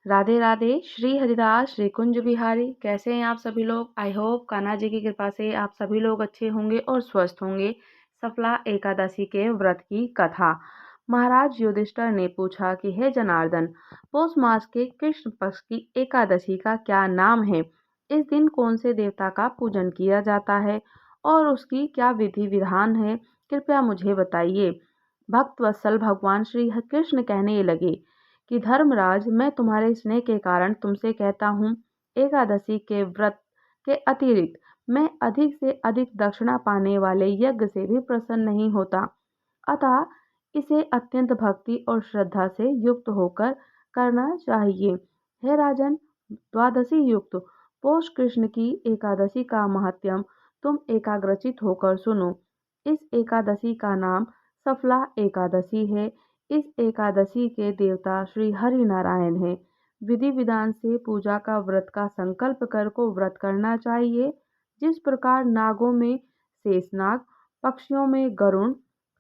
राधे राधे। श्री हरिदास श्री कुंज बिहारी। कैसे हैं आप सभी लोग? आई होप कान्हा जी की कृपा से आप सभी लोग अच्छे होंगे और स्वस्थ होंगे। सफला एकादशी के व्रत की कथा। महाराज युधिष्ठिर ने पूछा कि हे जनार्दन, पौष मास के कृष्ण पक्ष की एकादशी का क्या नाम है? इस दिन कौन से देवता का पूजन किया जाता है और उसकी क्या विधि विधान है? कृपया मुझे बताइए। भक्त वत्सल भगवान श्री कृष्ण कहने लगे कि धर्मराज, मैं तुम्हारे स्नेह के कारण तुमसे कहता हूँ, एकादशी के व्रत के अतिरिक्त मैं अधिक से अधिक दक्षिणा पाने वाले यज्ञ से भी प्रसन्न नहीं होता। अतः इसे अत्यंत भक्ति और श्रद्धा से युक्त होकर करना चाहिए। हे राजन, द्वादशी युक्त पौष कृष्ण की एकादशी का महात्म्य तुम एकाग्रचित होकर सुनो। इस एकादशी का नाम सफला एकादशी है। इस एकादशी के देवता श्री हरि नारायण हैं। विधि विधान से पूजा का व्रत का संकल्प कर को व्रत करना चाहिए। जिस प्रकार नागों में शेषनाग, पक्षियों में गरुण,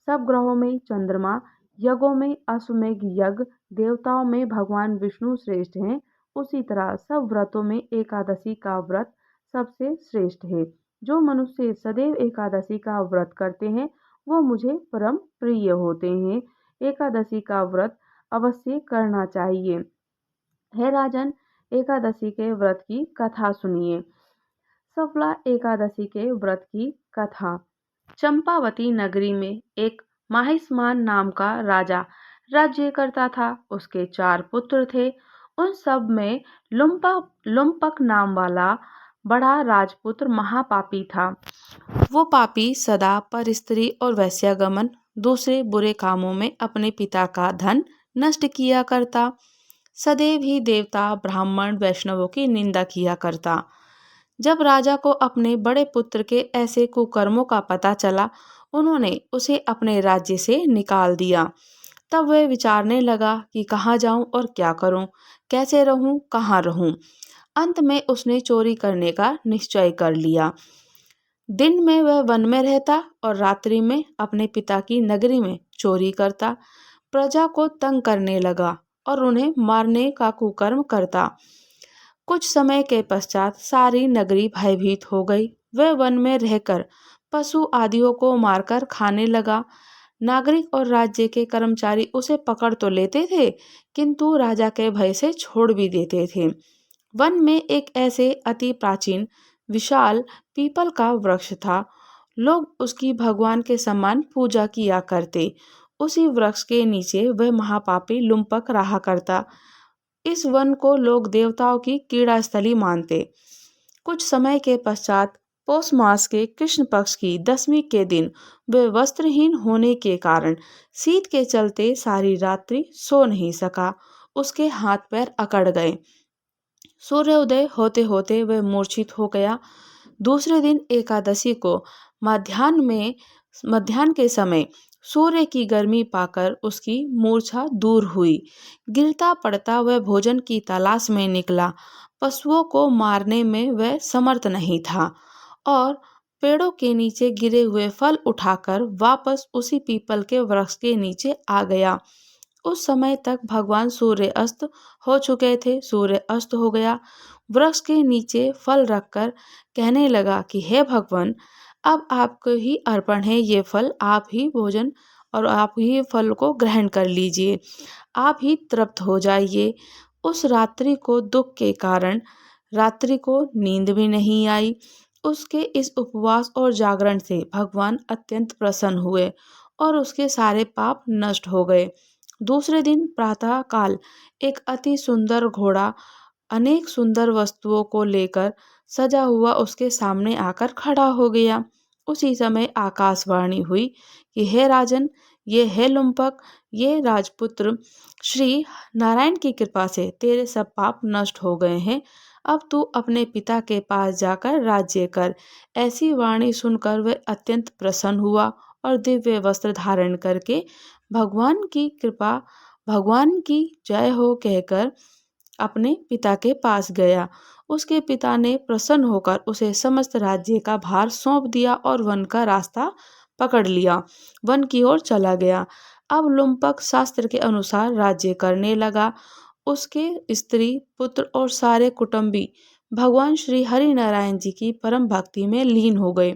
सब ग्रहों में चंद्रमा, यज्ञों में अश्वमेघ यज्ञ, देवताओं में भगवान विष्णु श्रेष्ठ हैं, उसी तरह सब व्रतों में एकादशी का व्रत सबसे श्रेष्ठ है। जो मनुष्य सदैव एकादशी का व्रत करते हैं वो मुझे परम प्रिय होते हैं। एकादशी का व्रत अवश्य करना चाहिए। हे राजन, एकादशी के व्रत की कथा सुनिए। सफला एकादशी के व्रत की कथा। चंपावती नगरी में एक माहिष्मान नाम का राजा राज्य करता था। उसके 4 पुत्र थे। उन सब में लुम्पक नाम वाला बड़ा राजपुत्र महापापी था। वो पापी सदा पर स्त्री और वैश्यागमन, दूसरे बुरे कामों में अपने पिता का धन नष्ट किया करता। सदैव ही देवता, ब्राह्मण, वैष्णवों की निंदा किया करता। जब राजा को अपने बड़े पुत्र के ऐसे कुकर्मों का पता चला, उन्होंने उसे अपने राज्य से निकाल दिया। तब वह विचारने लगा कि कहाँ जाऊं और क्या करूं, कैसे रहूं, कहाँ रहूं। अंत में उसने चोरी करने का निश्चय कर लिया। दिन में वह वन में रहता और रात्रि में अपने पिता की नगरी में चोरी करता। प्रजा को तंग करने लगा और उन्हें मारने का कुकर्म करता। कुछ समय के पश्चात सारी नगरी भयभीत हो गई। वह वन में रहकर पशु आदियों को मारकर खाने लगा। नागरिक और राज्य के कर्मचारी उसे पकड़ तो लेते थे, किंतु राजा के भय से छोड़ भी देते थे। वन में एक ऐसे अति प्राचीन विशाल पीपल का वृक्ष था। लोग उसकी भगवान के समान पूजा किया करते। उसी वृक्ष के नीचे वह महापापी लुम्पक रहा करता। इस वन को लोग देवताओं की क्रीड़ा स्थली मानते। कुछ समय के पश्चात पौष मास के कृष्ण पक्ष की 10वीं के दिन वह वस्त्रहीन होने के कारण शीत के चलते सारी रात्रि सो नहीं सका। उसके हाथ पैर अकड़ गए। सूर्योदय होते होते वह मूर्छित हो गया। दूसरे दिन एकादशी को मध्याह्न के समय सूर्य की गर्मी पाकर उसकी मूर्छा दूर हुई। गिरता पड़ता वह भोजन की तलाश में निकला। पशुओं को मारने में वह समर्थ नहीं था और पेड़ों के नीचे गिरे हुए फल उठाकर वापस उसी पीपल के वृक्ष के नीचे आ गया। उस समय तक भगवान सूर्य अस्त हो चुके थे। सूर्य अस्त हो गया। वृक्ष के नीचे फल रखकर कहने लगा कि हे भगवान, अब आपको ही अर्पण है ये फल। आप ही भोजन और आप ही फल को ग्रहण कर लीजिए। आप ही तृप्त हो जाइए। उस रात्रि को दुख के कारण रात्रि को नींद भी नहीं आई। उसके इस उपवास और जागरण से भगवान अत्यंत प्रसन्न हुए और उसके सारे पाप नष्ट हो गए। दूसरे दिन प्रातः काल एक अति सुंदर घोड़ा अनेक सुंदर वस्तुओं को लेकर सजा हुआ उसके सामने आकर खड़ा हो गया। उसी समय आकाशवाणी हुई कि हे राजन, ये है लुम्पक, ये राजपुत्र, श्री नारायण की कृपा से तेरे सब पाप नष्ट हो गए हैं। अब तू अपने पिता के पास जाकर राज्य कर। ऐसी वाणी सुनकर वह अत्यंत प्रसन्न हुआ और दिव्य वस्त्र धारण करके भगवान की जय हो कहकर अपने पिता के पास गया। उसके पिता ने प्रसन्न होकर उसे समस्त राज्य का भार सौंप दिया और वन का रास्ता पकड़ लिया। वन की ओर चला गया। अब लुम्पक शास्त्र के अनुसार राज्य करने लगा। उसके स्त्री, पुत्र और सारे कुटुंबी भगवान श्री हरि नारायण जी की परम भक्ति में लीन हो गए।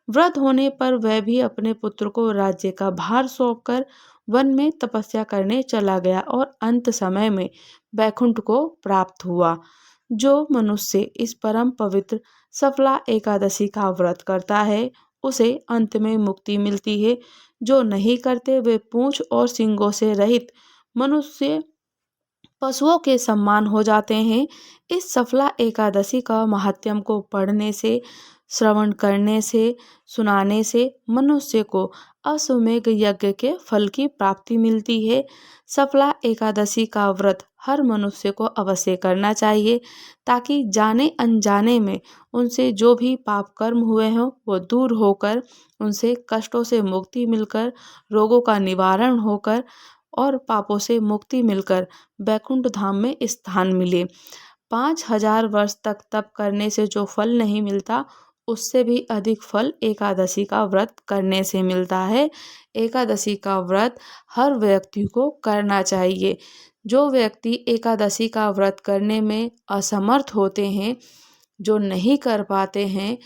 व्रत होने पर वह भी अपने पुत्र को राज्य का भार सौंपकर वन में तपस्या करने चला गया और अंत समय में बैकुंठ को प्राप्त हुआ। जो मनुष्य इस परम पवित्र सफला एकादशी का व्रत करता है उसे अंत में मुक्ति मिलती है। जो नहीं करते वे पूंछ और सींगों से रहित मनुष्य पशुओं के समान हो जाते हैं। इस सफला एकादशी का महात्म्य को पढ़ने से, श्रवण करने से, सुनाने से मनुष्य को अश्वमेध यज्ञ के फल की प्राप्ति मिलती है। सफला एकादशी का व्रत हर मनुष्य को अवश्य करना चाहिए ताकि जाने अनजाने में उनसे जो भी पाप कर्म हुए हों वो दूर होकर, उनसे कष्टों से मुक्ति मिलकर, रोगों का निवारण होकर और पापों से मुक्ति मिलकर बैकुंठ धाम में स्थान मिले। 5000 वर्ष तक तप करने से जो फल नहीं मिलता उससे भी अधिक फल एकादशी का व्रत करने से मिलता है। एकादशी का व्रत हर व्यक्ति को करना चाहिए। जो व्यक्ति एकादशी का व्रत करने में असमर्थ होते हैं, जो नहीं कर पाते हैं,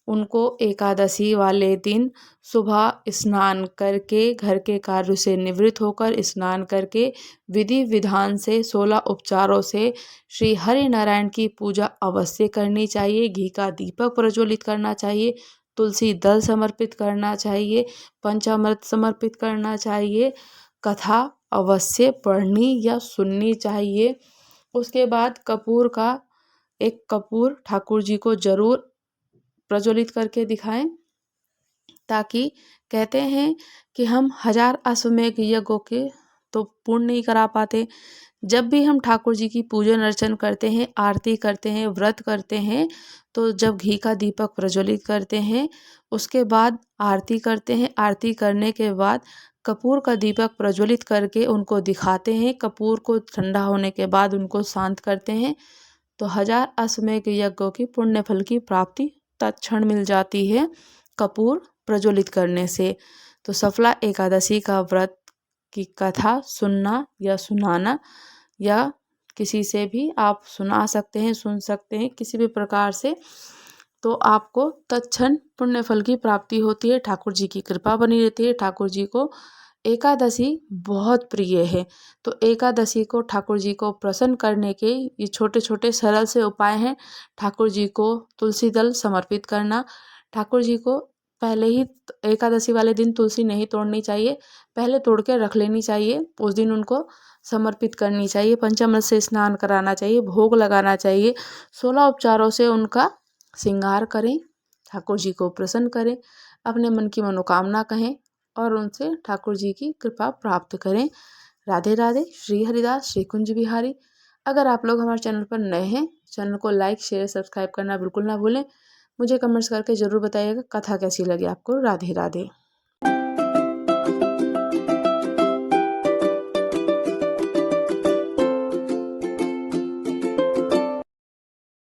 उनको एकादशी वाले दिन सुबह स्नान करके घर के कार्य से निवृत्त होकर स्नान करके विधि विधान से 16 उपचारों से श्री हरि नारायण की पूजा अवश्य करनी चाहिए। घी का दीपक प्रज्वलित करना चाहिए, तुलसी दल समर्पित करना चाहिए, पंचामृत समर्पित करना चाहिए, कथा अवश्य पढ़नी या सुननी चाहिए। उसके बाद एक कपूर ठाकुर जी को जरूर प्रज्वलित करके दिखाएं, ताकि कहते हैं कि हम 1000 अश्वमेध यज्ञों के तो पूर्ण नहीं करा पाते। जब भी हम ठाकुर जी की पूजन अर्चन करते हैं, आरती करते हैं, व्रत करते हैं, तो जब घी का दीपक प्रज्वलित करते हैं उसके बाद आरती करते हैं। आरती करने के बाद कपूर का दीपक प्रज्वलित करके उनको दिखाते हैं। कपूर को ठंडा होने के बाद उनको शांत करते हैं तो 1000 अश्वमेध यज्ञों की पुण्य फल की प्राप्ति तत्क्षण मिल जाती है कपूर प्रज्वलित करने से। तो सफला एकादशी का व्रत की कथा सुनना या सुनाना या किसी से भी आप सुना सकते हैं, सुन सकते हैं किसी भी प्रकार से, तो आपको तत्क्षण पुण्य फल की प्राप्ति होती है। ठाकुर जी की कृपा बनी रहती है। ठाकुर जी को एकादशी बहुत प्रिय है। तो एकादशी को ठाकुर जी को प्रसन्न करने के ये छोटे छोटे सरल से उपाय हैं। ठाकुर जी को तुलसी दल समर्पित करना। ठाकुर जी को पहले ही एकादशी वाले दिन तुलसी नहीं तोड़नी चाहिए, पहले तोड़ के रख लेनी चाहिए, उस दिन उनको समर्पित करनी चाहिए। पंचामृत से स्नान कराना चाहिए, भोग लगाना चाहिए, 16 उपचारों से उनका श्रृंगार करें, ठाकुर जी को प्रसन्न करें, अपने मन की मनोकामना कहें और उनसे ठाकुर जी की कृपा प्राप्त करें। राधे राधे। श्री हरिदास श्री कुंज बिहारी। अगर आप लोग हमारे चैनल पर नए हैं, चैनल को लाइक शेयर सब्सक्राइब करना बिल्कुल ना भूलें। मुझे कमेंट्स करके ज़रूर बताइएगा कथा कैसी लगी आपको। राधे राधे।